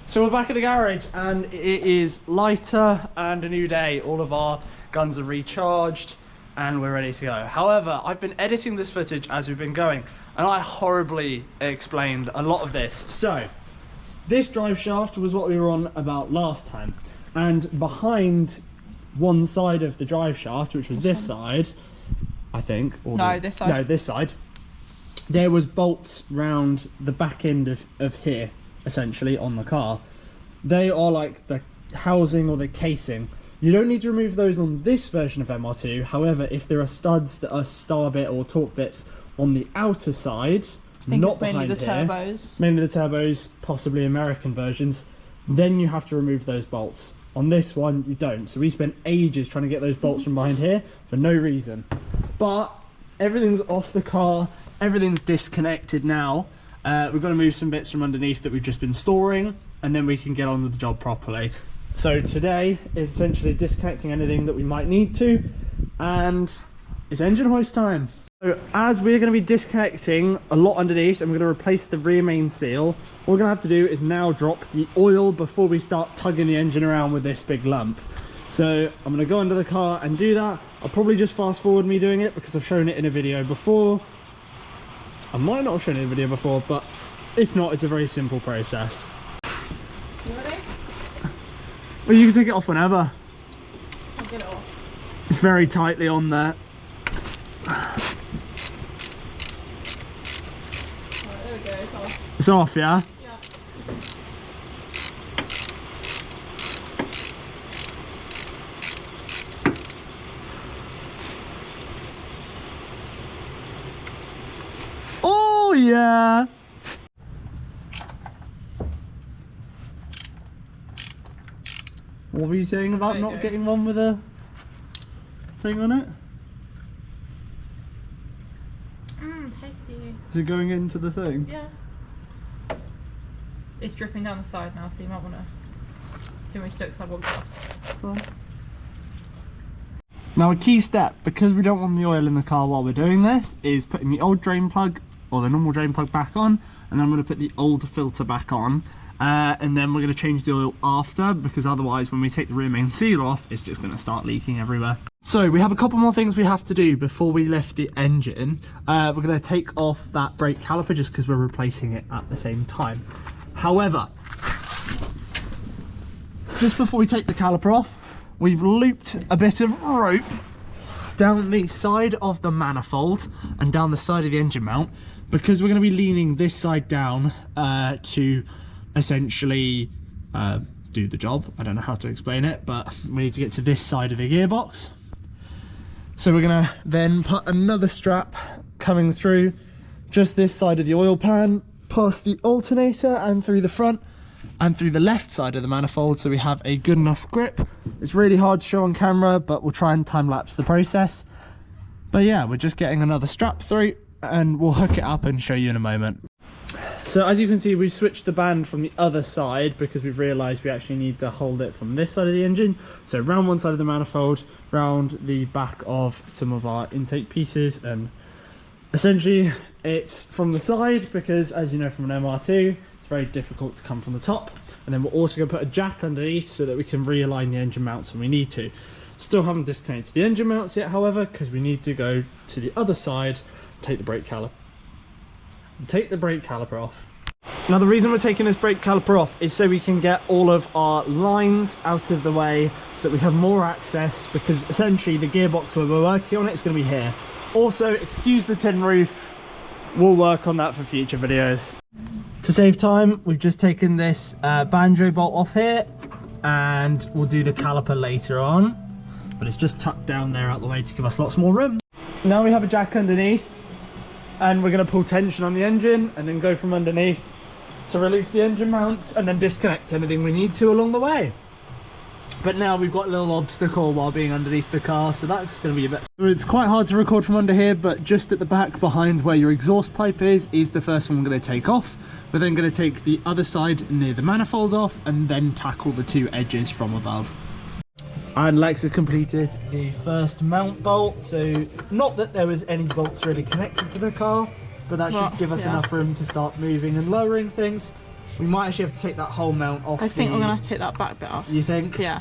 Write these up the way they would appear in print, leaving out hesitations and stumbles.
So we're back at the garage and it is lighter and a new day. All of our guns are recharged and we're ready to go. However, I've been editing this footage as we've been going and I horribly explained a lot of this. So this drive shaft was what we were on about last time, and behind one side of the drive shaft, which was this side, I think, or this side. No, this side, there was bolts round the back end of here, essentially, on the car. They are like the housing or the casing. You don't need to remove those on this version of MR2. However, if there are studs that are star bit or torque bits on the outer side, I think not it's mainly the here, turbos. mainly the turbos, possibly American versions, then you have to remove those bolts. On this one, you don't. So we spent ages trying to get those bolts from behind here for no reason. But everything's off the car, everything's disconnected now. We've got to move some bits from underneath that we've just been storing, and then we can get on with the job properly. So today is essentially disconnecting anything that we might need to, and it's engine hoist time. So as we're going to be disconnecting a lot underneath and we're going to replace the rear main seal, what we're going to have to do is now drop the oil before we start tugging the engine around with this big lump. So I'm going to go under the car and do that. I'll probably just fast forward me doing it because I've shown it in a video before. I might not have shown it in a video before, but if not, it's a very simple process. You ready? Well, you can take it off whenever. I'll get it off. It's very tightly on there. Right, there we go, it's off. It's off, yeah? Yeah. Oh, yeah! What were you saying about There you not go. getting one with a thing on it? Tasty. Is it going into the thing? Yeah. It's dripping down the side now, so you might want to do me to do it because I've got gloves. So. Now a key step, because we don't want the oil in the car while we're doing this, is putting the old drain plug or the normal drain plug back on, and then I'm going to put the old filter back on, and then we're going to change the oil after, because otherwise when we take the rear main seal off, it's just going to start leaking everywhere. So we have a couple more things we have to do before we lift the engine. We're going to take off that brake caliper just because we're replacing it at the same time. However, just before we take the caliper off, we've looped a bit of rope down the side of the manifold and down the side of the engine mount, because we're going to be leaning this side down to essentially do the job. I don't know how to explain it, but we need to get to this side of the gearbox. So we're going to then put another strap coming through just this side of the oil pan, past the alternator and through the front and through the left side of the manifold, so we have a good enough grip. It's really hard to show on camera, but we'll try and time lapse the process. But yeah, we're just getting another strap through and we'll hook it up and show you in a moment. So as you can see, we've switched the band from the other side because we've realised we actually need to hold it from this side of the engine. So round one side of the manifold, round the back of some of our intake pieces, and essentially it's from the side because, as you know from an MR2, it's very difficult to come from the top. And then we're also going to put a jack underneath so that we can realign the engine mounts when we need to. Still haven't disconnected the engine mounts yet, however, because we need to go to the other side, take the brake caliper. Take the brake caliper off. Now the reason we're taking this brake caliper off is so we can get all of our lines out of the way so that we have more access, because essentially the gearbox where we're working on it is going to be here. Also, excuse the tin roof, we'll work on that for future videos. To save time, we've just taken this banjo bolt off here and we'll do the caliper later on, but it's just tucked down there out the way to give us lots more room. Now we have a jack underneath, and we're going to pull tension on the engine and then go from underneath to release the engine mounts and then disconnect anything we need to along the way. But now we've got a little obstacle while being underneath the car, so that's going to be a bit... It's quite hard to record from under here, but just at the back behind where your exhaust pipe is the first one we're going to take off. We're then going to take the other side near the manifold off and then tackle the two edges from above. And Lex has completed the first mount bolt, so not that there was any bolts really connected to the car, but that should give us enough room to start moving and lowering things. We might actually have to take that whole mount off. I think we're gonna have to take that back bit off. You think? Yeah.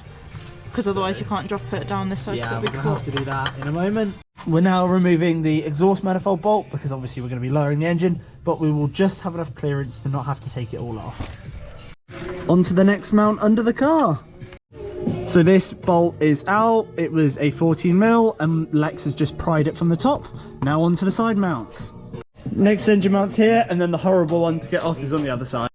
Because otherwise you can't drop it down this side. Yeah, we're gonna have to do that in a moment. We're now removing the exhaust manifold bolt because obviously we're going to be lowering the engine, but we will just have enough clearance to not have to take it all off. On to the next mount under the car. So this bolt is out. It was a 14mm and Lex has just pried it from the top. Now onto the side mounts. Next engine mounts here, and then the horrible one to get off is on the other side.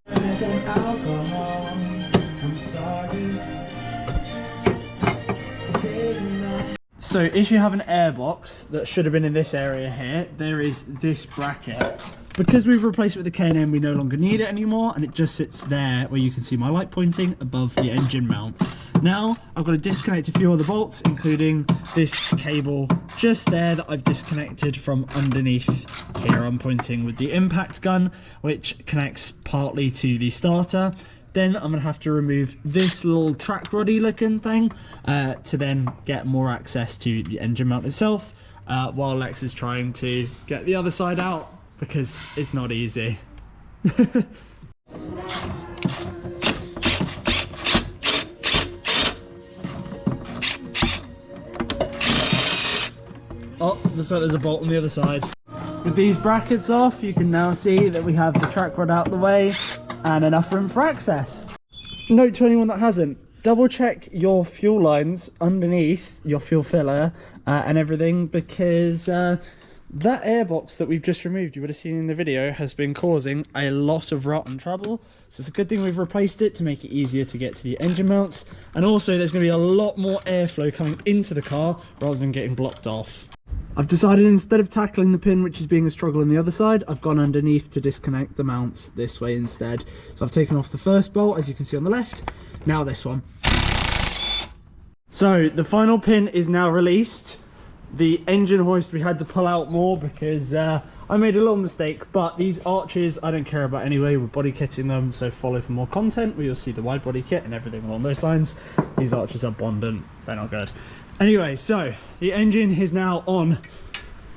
So if you have an airbox that should have been in this area here, there is this bracket. Because we've replaced it with the K&N, we no longer need it anymore, and it just sits there where you can see my light pointing above the engine mount. Now I've got to disconnect a few other bolts, including this cable just there that I've disconnected from underneath here. I'm pointing with the impact gun, which connects partly to the starter. Then I'm going to have to remove this little track roddy looking thing to then get more access to the engine mount itself, while Lex is trying to get the other side out because it's not easy. Oh, there's a bolt on the other side. With these brackets off, you can now see that we have the track rod out the way and enough room for access. Note to anyone that hasn't, double check your fuel lines underneath your fuel filler and everything, because that airbox that we've just removed, you would have seen in the video, has been causing a lot of rot and trouble. So it's a good thing we've replaced it to make it easier to get to the engine mounts, and also there's going to be a lot more airflow coming into the car rather than getting blocked off. I've decided, instead of tackling the pin, which is being a struggle on the other side, I've gone underneath to disconnect the mounts this way instead. So I've taken off the first bolt, as you can see on the left, now this one. So the final pin is now released. The engine hoist we had to pull out more because I made a little mistake, but these arches I don't care about anyway. We're body kitting them, so follow for more content where you'll see the wide body kit and everything along those lines. These arches are bondant, they're not good. Anyway, so the engine is now on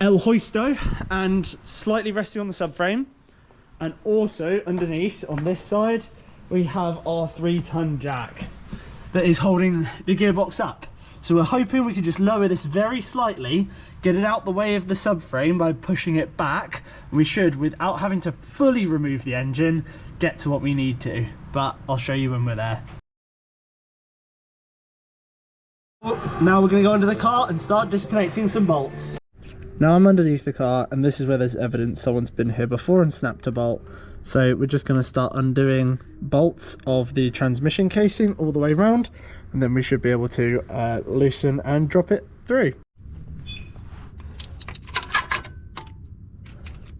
El Hoisto and slightly resting on the subframe, and also underneath on this side we have our 3-ton jack that is holding the gearbox up. So we're hoping we can just lower this very slightly, get it out the way of the subframe by pushing it back, and we should, without having to fully remove the engine, get to what we need to. But I'll show you when we're there. Now we're going to go into the car and start disconnecting some bolts. Now I'm underneath the car, and this is where there's evidence someone's been here before and snapped a bolt. So we're just going to start undoing bolts of the transmission casing all the way around, and then we should be able to loosen and drop it through.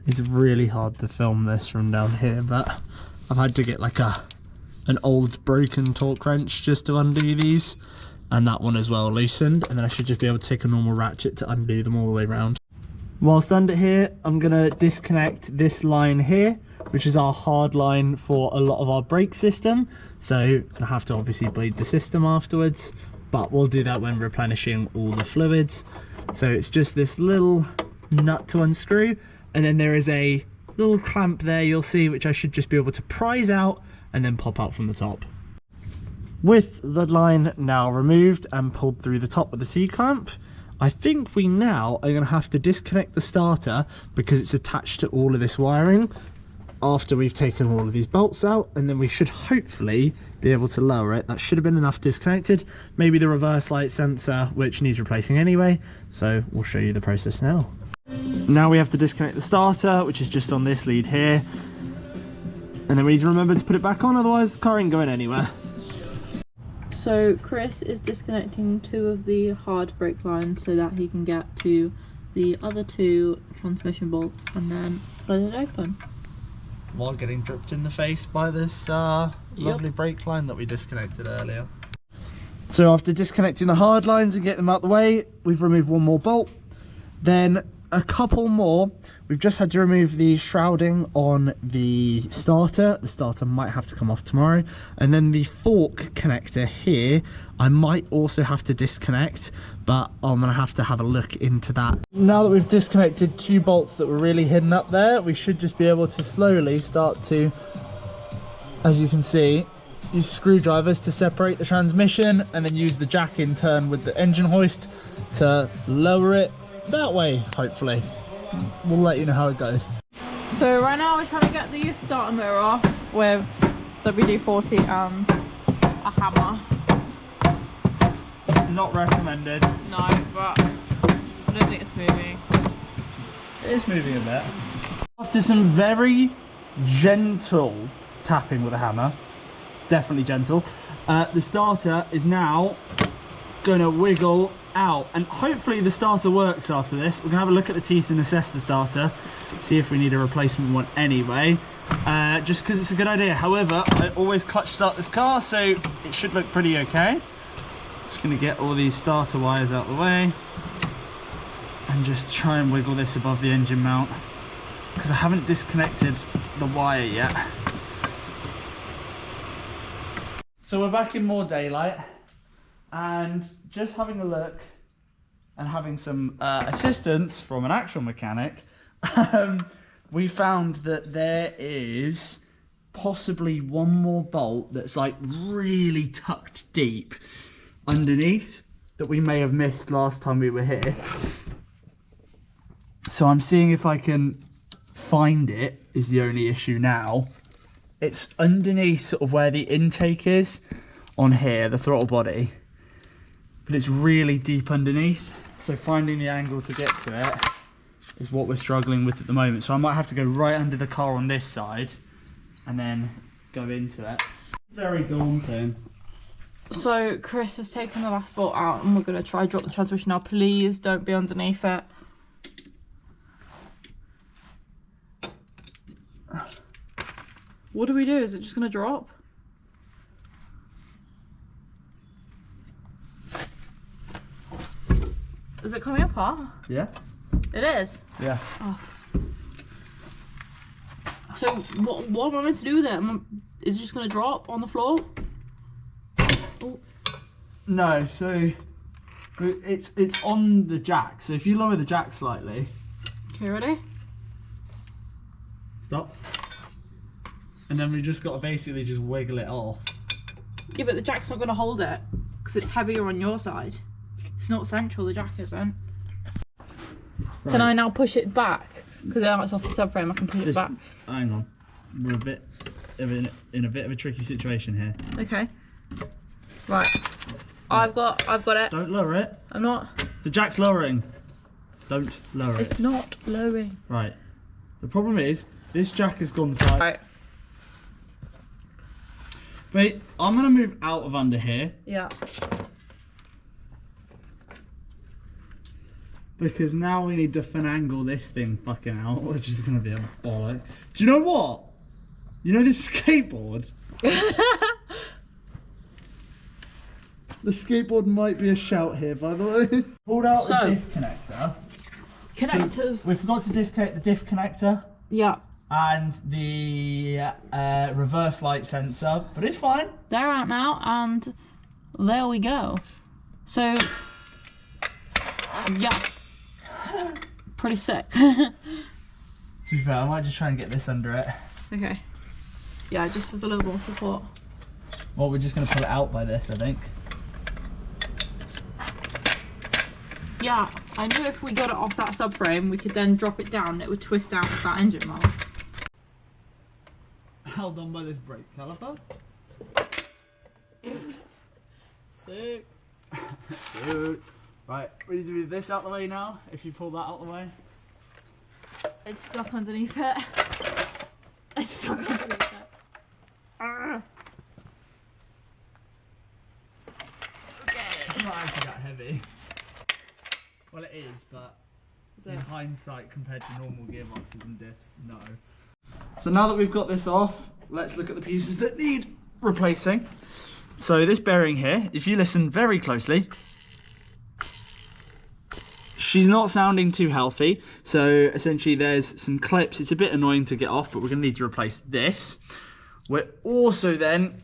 It's really hard to film this from down here, but I've had to get like an old broken torque wrench just to undo these, and that one as well loosened, and then I should just be able to take a normal ratchet to undo them all the way around. Whilst under here, I'm going to disconnect this line here, which is our hard line for a lot of our brake system. So I'm going to have to obviously bleed the system afterwards, but we'll do that when replenishing all the fluids. So it's just this little nut to unscrew, and then there is a little clamp there you'll see, which I should just be able to prise out and then pop out from the top. With the line now removed and pulled through the top with the C-clamp, I think we now are going to have to disconnect the starter because it's attached to all of this wiring after we've taken all of these bolts out, and then we should hopefully be able to lower it. That should have been enough disconnected. Maybe the reverse light sensor, which needs replacing anyway, so we'll show you the process now. Now we have to disconnect the starter, which is just on this lead here, and then we need to remember to put it back on, otherwise the car ain't going anywhere. So Chris is disconnecting 2 of the hard brake lines so that he can get to the other 2 transmission bolts and then split it open. While getting dripped in the face by this lovely brake line that we disconnected earlier. So after disconnecting the hard lines and getting them out the way, we've removed 1 more bolt. Then a couple more. We've just had to remove the shrouding on the starter. The starter might have to come off tomorrow. And then the fork connector here, I might also have to disconnect, but I'm gonna have to have a look into that. Now that we've disconnected 2 bolts that were really hidden up there, we should just be able to slowly start to as you can see, use screwdrivers to separate the transmission and then use the jack in turn with the engine hoist to lower it that way, hopefully. We'll let you know how it goes. So right now we're trying to get the starter motor off with WD-40 and a hammer. Not recommended. No, but I don't think it's moving. It is moving a bit. After some very gentle tapping with a hammer, definitely gentle, the starter is now going to wiggle out, and hopefully the starter works after this. We're going to have a look at the teeth and assess the starter, see if we need a replacement one anyway, just because it's a good idea. However, I always clutch start this car, so it should look pretty okay. Just going to get all these starter wires out of the way and just try and wiggle this above the engine mount, because I haven't disconnected the wire yet. So we're back in more daylight, and just having a look and having some assistance from an actual mechanic, we found that there is possibly one more bolt that's like really tucked deep underneath that we may have missed last time we were here. So I'm seeing if I can find it, is the only issue now. It's underneath sort of where the intake is on here, the throttle body, but it's really deep underneath. So finding the angle to get to it is what we're struggling with at the moment. So I might have to go right under the car on this side and then go into it. Very daunting. So Chris has taken the last bolt out and we're going to try drop the transmission now. Please don't be underneath it. What do we do? Is it just going to drop? Is it coming apart? Yeah. It is? Yeah. Oh. So what am I meant to do with it? Is it just going to drop on the floor? Oh. No, so it's on the jack. So if you lower the jack slightly. Okay, ready? Stop. And then we just got to basically just wiggle it off. Yeah, but the jack's not going to hold it because it's heavier on your side. It's not central, the jack isn't. Right. Can I now push it back? Because now it's off the subframe, I can push it back. Hang on. We're a bit in a bit of a tricky situation here. Okay. Right. I've got it. Don't lower it. I'm not. The jack's lowering. Don't lower it. It's not lowering. Right. The problem is, this jack has gone side. Right. Wait, I'm going to move out of under here. Yeah. Because now we need to finagle this thing fucking out, which is going to be a bollock. Do you know what? You know this skateboard? The skateboard might be a shout here, by the way. Pulled out a diff connector. Connectors. So we forgot to disconnect the diff connector. Yeah. And the reverse light sensor, but it's fine. They're out now, and there we go. So, yeah. Pretty sick. To be fair, I might just try and get this under it. Okay. Yeah, just as a little more support. Well, we're just going to pull it out by this, I think. Yeah, I knew if we got it off that subframe, we could then drop it down and it would twist out with that engine mount. Held on by this brake caliper. Sick. Good. Right, we need to move this out the way now, if you pull that out the way. It's stuck underneath it. It's stuck underneath it. Okay. It's not actually that heavy. Well, it is, but in hindsight, compared to normal gearboxes and diffs, no. So now that we've got this off, let's look at the pieces that need replacing. So this bearing here, if you listen very closely, she's not sounding too healthy. So essentially there's some clips. It's a bit annoying to get off, but we're going to need to replace this. We're also then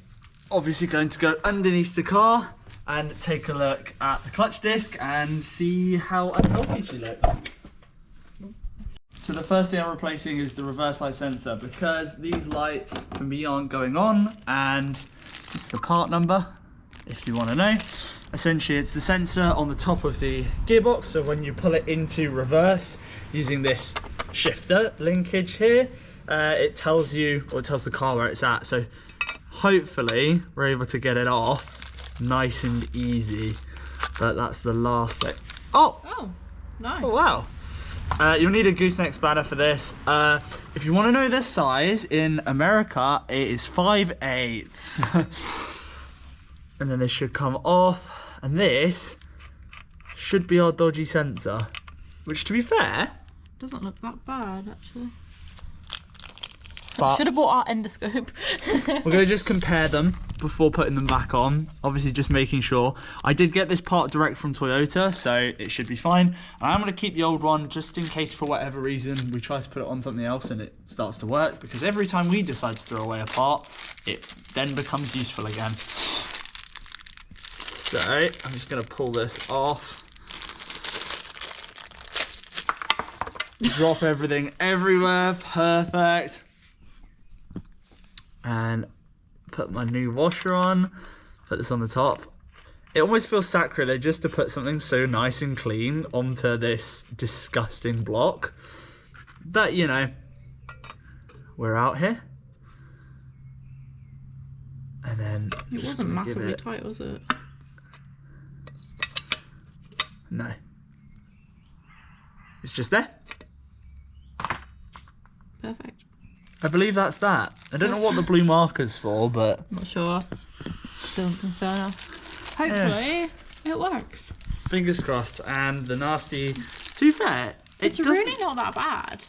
obviously going to go underneath the car and take a look at the clutch disc and see how unhealthy she looks. So the first thing I'm replacing is the reverse light sensor because these lights for me aren't going on, and this is the part number if you want to know. Essentially it's the sensor on the top of the gearbox, so when you pull it into reverse using this shifter linkage here, it tells you, or it tells the car where it's at, so hopefully we're able to get it off nice and easy. But that's the last thing. Oh, nice. Oh wow. You'll need a gooseneck spanner for this. If you want to know the size, in America it is 5/8. And then this should come off, and this should be our dodgy sensor, which to be fair doesn't look that bad actually. But should have bought our endoscope. we're going to just compare them before putting them back on. Obviously just making sure. I did get this part direct from Toyota, so it should be fine. And I'm going to keep the old one just in case for whatever reason we try to put it on something else and it starts to work, because every time we decide to throw away a part, it then becomes useful again. So I'm just going to pull this off. Drop everything everywhere. Perfect. And put my new washer on, put this on the top. It almost feels sacrilege just to put something so nice and clean onto this disgusting block. But you know, we're out here. And then it wasn't massively tight, was it? No. It's just there. Perfect. I believe that's that. I don't know what the blue marker's for, but... Not sure. Doesn't concern us. Hopefully, it works. Fingers crossed. And the nasty... To be fair, it's really not that bad.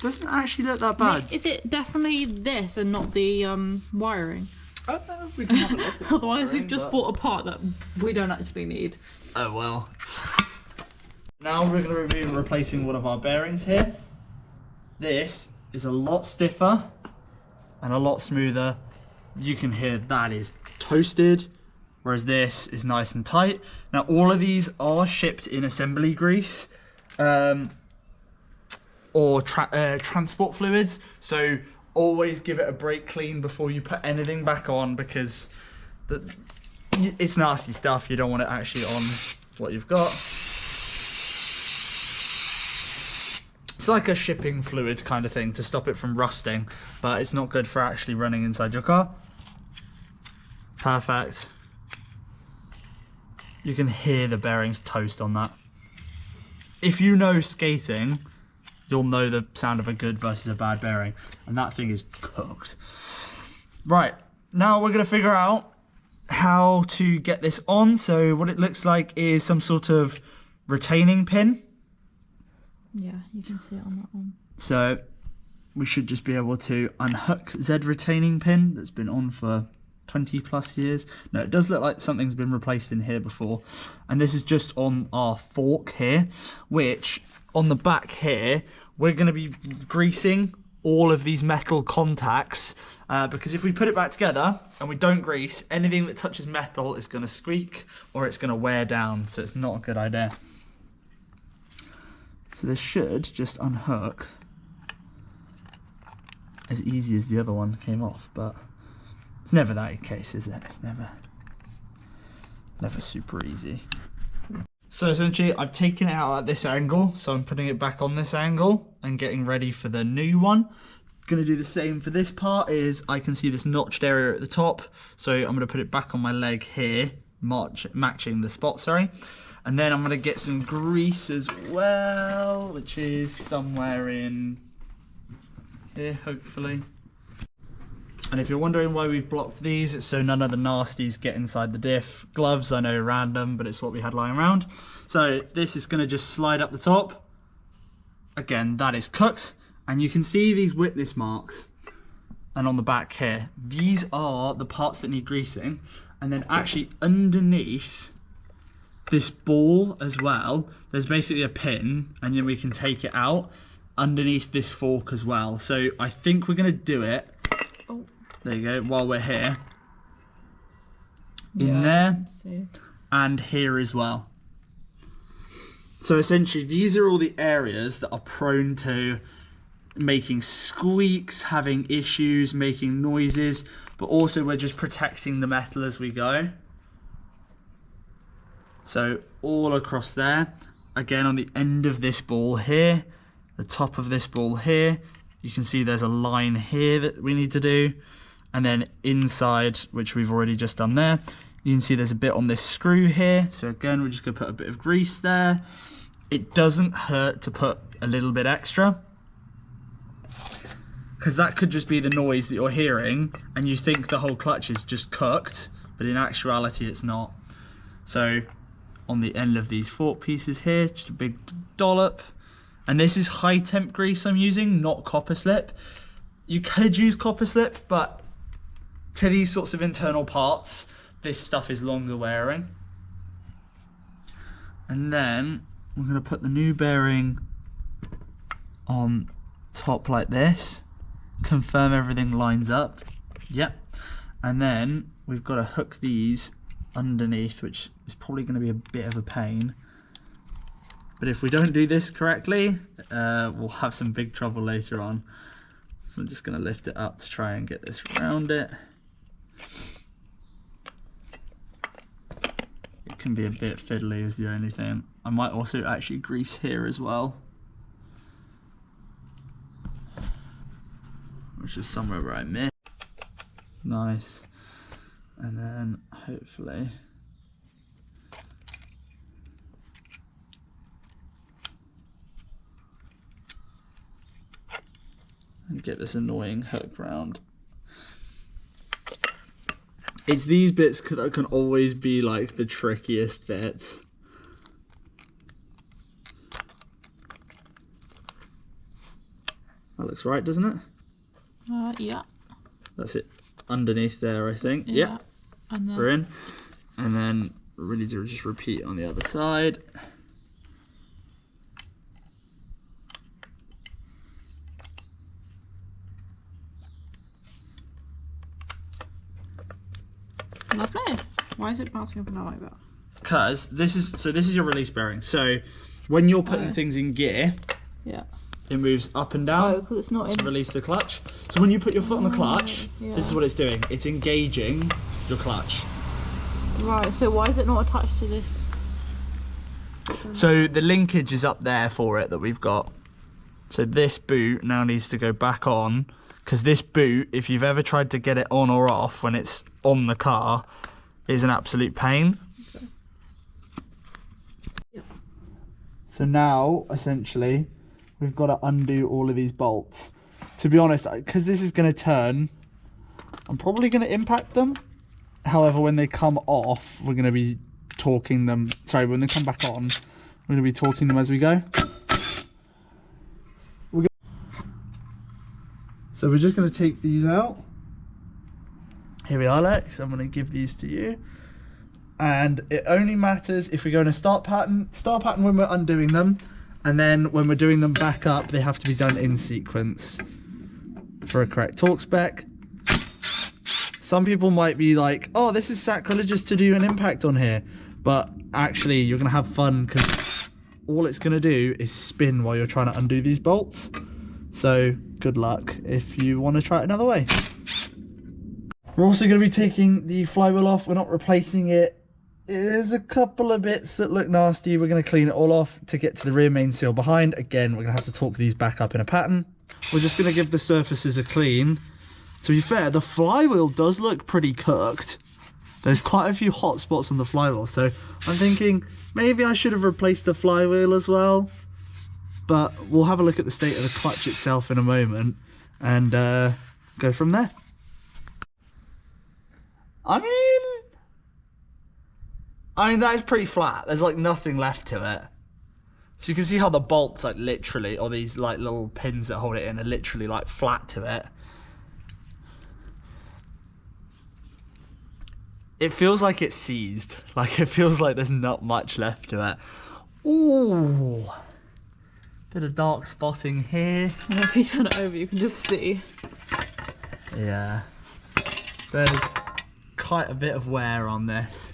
Doesn't actually look that bad. Is it definitely this and not the wiring? We can have a look at the Otherwise, wiring, we've just bought a part that we don't actually need. Oh well. Now we're going to be replacing one of our bearings here. This is a lot stiffer and a lot smoother. You can hear that is toasted, whereas this is nice and tight. Now all of these are shipped in assembly grease or transport fluids, so always give it a brake clean before you put anything back on, because it's nasty stuff. You don't want it actually on what you've got. It's like a shipping fluid kind of thing to stop it from rusting, but it's not good for actually running inside your car. Perfect. You can hear the bearings toast on that. If you know skating, you'll know the sound of a good versus a bad bearing, and that thing is cooked. Right, now we're going to figure out how to get this on. So what it looks like is some sort of retaining pin. Yeah, you can see it on that one. So we should just be able to unhook Z retaining pin that's been on for 20 plus years. No, it does look like something's been replaced in here before. And this is just on our fork here, which on the back here, we're going to be greasing all of these metal contacts, because if we put it back together and we don't grease, anything that touches metal is going to squeak or it's going to wear down, so it's not a good idea. So this should just unhook as easy as the other one came off, but it's never that case, is it? It's never super easy. So essentially I've taken it out at this angle, so I'm putting it back on this angle and getting ready for the new one. Gonna do the same for this part. Is I can see this notched area at the top, so I'm gonna put it back on my leg here, matching the spot, sorry. And then I'm going to get some grease as well, which is somewhere in here, hopefully. And if you're wondering why we've blocked these, it's so none of the nasties get inside the diff. Gloves, I know, random, but it's what we had lying around. So this is going to just slide up the top. Again, that is cooked. And you can see these witness marks. And on the back here, these are the parts that need greasing. And then actually underneath this ball as well, there's basically a pin, and then we can take it out underneath this fork as well. So I think we're going to do it, there you go, while we're here, in there and here as well. So essentially these are all the areas that are prone to making squeaks, having issues, making noises, but also we're just protecting the metal as we go. So all across there, again on the end of this ball here, the top of this ball here, you can see there's a line here that we need to do, and then inside, which we've already just done there, you can see there's a bit on this screw here. So again, we're just going to put a bit of grease there. It doesn't hurt to put a little bit extra, because that could just be the noise that you're hearing and you think the whole clutch is just cooked, but in actuality it's not. So on the end of these fork pieces here, just a big dollop. And this is high temp grease I'm using, not copper slip. You could use copper slip, but to these sorts of internal parts, this stuff is longer wearing. And then we're going to put the new bearing on top like this, confirm everything lines up. Yep. And then we've got to hook these underneath, which is probably going to be a bit of a pain. But if we don't do this correctly, we'll have some big trouble later on. So I'm just going to lift it up to try and get this around it. It can be a bit fiddly is the only thing. I might also actually grease here as well, which is somewhere where I missed. Nice. And then hopefully and get this annoying hook round. It's these bits that can always be like the trickiest bits. That looks right, doesn't it? Yeah. That's it. Underneath there, I think. Yeah. Yep. And then We're in. And then we need to just repeat on the other side. lovely. Why is it bouncing up and down like that? Because this is your release bearing. So when you're putting things in gear, yeah, it moves up and down because it's not in to release the clutch. So when you put your foot on the clutch, yeah. this is what it's doing. It's engaging your clutch. Right, so why is it not attached to this? So the linkage is up there for it that we've got. So this boot now needs to go back on, because this boot, if you've ever tried to get it on or off when it's on the car, is an absolute pain. Okay. Yep. So now, essentially, we've got to undo all of these bolts. To be honest, because this is going to turn, I'm probably going to impact them. However, when they come off, we're going to be torquing them. Sorry, when they come back on, we're going to be torquing them as we go. So we're just going to take these out. Here we are, Lex. I'm going to give these to you. And it only matters if we go in a start pattern when we're undoing them, and then when we're doing them back up, they have to be done in sequence for a correct torque spec. Some people might be like, oh, this is sacrilegious to do an impact on here. But actually, you're going to have fun, because all it's going to do is spin while you're trying to undo these bolts. So good luck if you want to try it another way. We're also going to be taking the flywheel off. We're not replacing it. There's a couple of bits that look nasty. We're going to clean it all off to get to the rear main seal behind. Again, we're going to have to torque these back up in a pattern. We're just going to give the surfaces a clean. To be fair, the flywheel does look pretty cooked. There's quite a few hot spots on the flywheel, so I'm thinking maybe I should have replaced the flywheel as well. But we'll have a look at the state of the clutch itself in a moment and go from there. I mean that is pretty flat. There's like nothing left to it. So you can see how the bolts like literally, or these like little pins that hold it in, are literally like flat to it. It feels like it's seized. Like it feels like there's not much left to it. Ooh. Bit of dark spotting here. And if you turn it over, you can just see. Yeah. There's quite a bit of wear on this.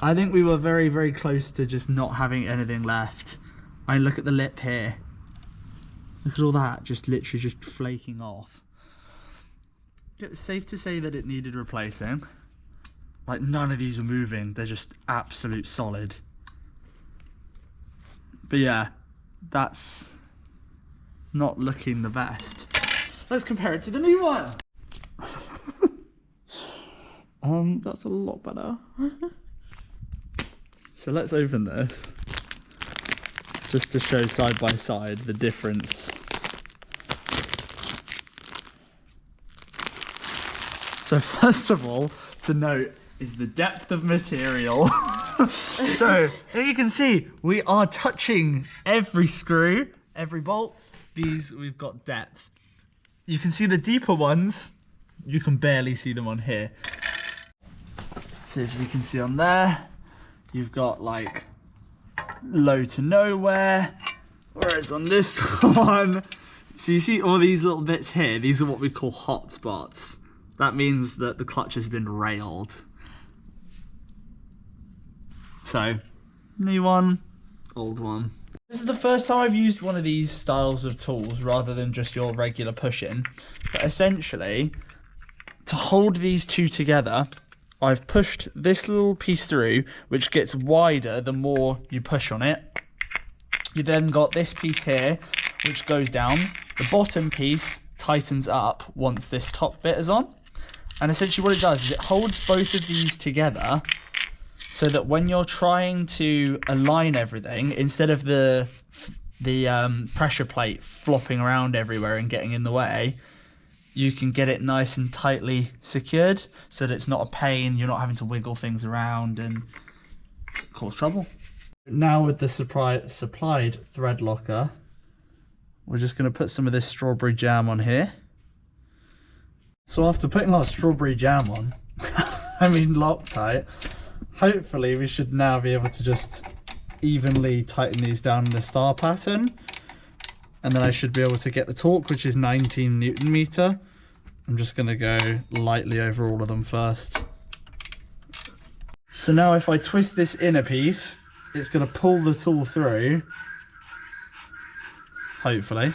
I think we were very, very close to just not having anything left. I mean, look at the lip here. Look at all that, just literally just flaking off. It's safe to say that it needed replacing. Like, none of these are moving. They're just absolute solid. But yeah, that's not looking the best. Let's compare it to the new one. That's a lot better. So let's open this, just to show side by side the difference. So first of all, to note is the depth of material. So here you can see we are touching every screw, every bolt. These, we've got depth. You can see the deeper ones, you can barely see them on here. So if you can see on there, you've got like low to nowhere, whereas on this one, so you see all these little bits here, these are what we call hot spots. That means that the clutch has been railed. So, new one, old one. This is the first time I've used one of these styles of tools rather than just your regular push-in. But essentially, to hold these two together, I've pushed this little piece through, which gets wider the more you push on it. You then got this piece here, which goes down. The bottom piece tightens up once this top bit is on. And essentially what it does is it holds both of these together so that when you're trying to align everything, instead of the pressure plate flopping around everywhere and getting in the way, you can get it nice and tightly secured so that it's not a pain, you're not having to wiggle things around and cause trouble. Now with the supplied thread locker, we're just going to put some of this strawberry jam on here. So after putting our strawberry jam on, I mean Loctite, hopefully we should now be able to just evenly tighten these down in the star pattern. And then I should be able to get the torque, which is 19 Newton meter. I'm just going to go lightly over all of them first. So now if I twist this inner piece, it's going to pull the tool through, hopefully.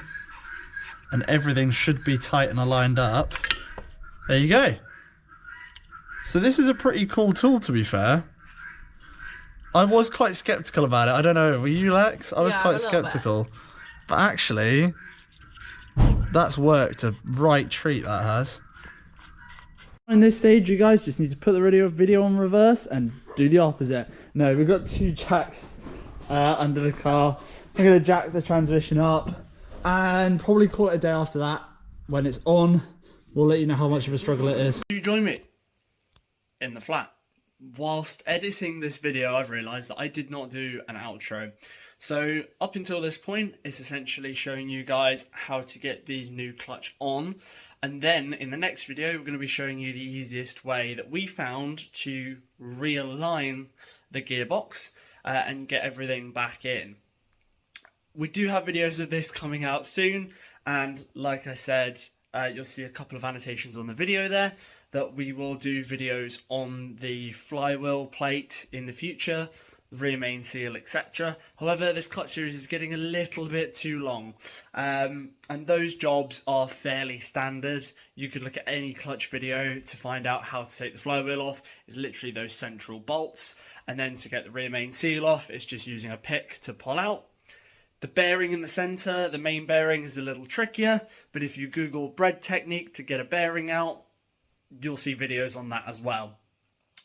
And everything should be tight and aligned up. There you go. So this is a pretty cool tool, to be fair. I was quite skeptical about it. I don't know, were you, Lex? I was quite skeptical. But actually, that's worked a right treat, that has. In this stage, you guys just need to put the video on reverse and do the opposite. No, we've got two jacks under the car. I'm going to jack the transmission up and probably call it a day after that. When it's on, we'll let you know how much of a struggle it is. You join me in the flat. Whilst editing this video, I've realised that I did not do an outro. So up until this point, it's essentially showing you guys how to get the new clutch on. And then in the next video, we're going to be showing you the easiest way that we found to realign the gearbox and get everything back in. We do have videos of this coming out soon. And like I said, you'll see a couple of annotations on the video there that we will do videos on the flywheel plate in the future, rear main seal, etc. However, this clutch series is getting a little bit too long, and those jobs are fairly standard. You could look at any clutch video to find out how to take the flywheel off. It's literally those central bolts, and then to get the rear main seal off, it's just using a pick to pull out. The bearing in the centre, the main bearing, is a little trickier, but if you Google bread technique to get a bearing out, you'll see videos on that as well.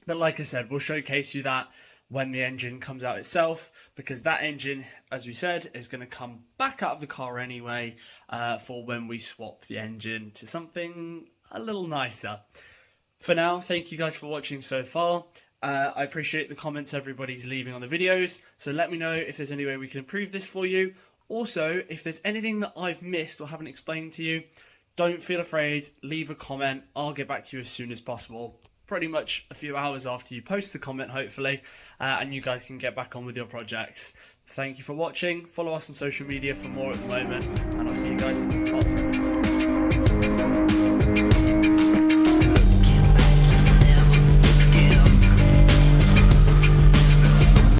But like I said, we'll showcase you that when the engine comes out itself, because that engine, as we said, is going to come back out of the car anyway for when we swap the engine to something a little nicer. For now, thank you guys for watching so far. I appreciate the comments everybody's leaving on the videos, so let me know if there's any way we can improve this for you. Also, if there's anything that I've missed or haven't explained to you, don't feel afraid, leave a comment. I'll get back to you as soon as possible. Pretty much a few hours after you post the comment, hopefully, and you guys can get back on with your projects. Thank you for watching. Follow us on social media for more at the moment, and I'll see you guys in part 3.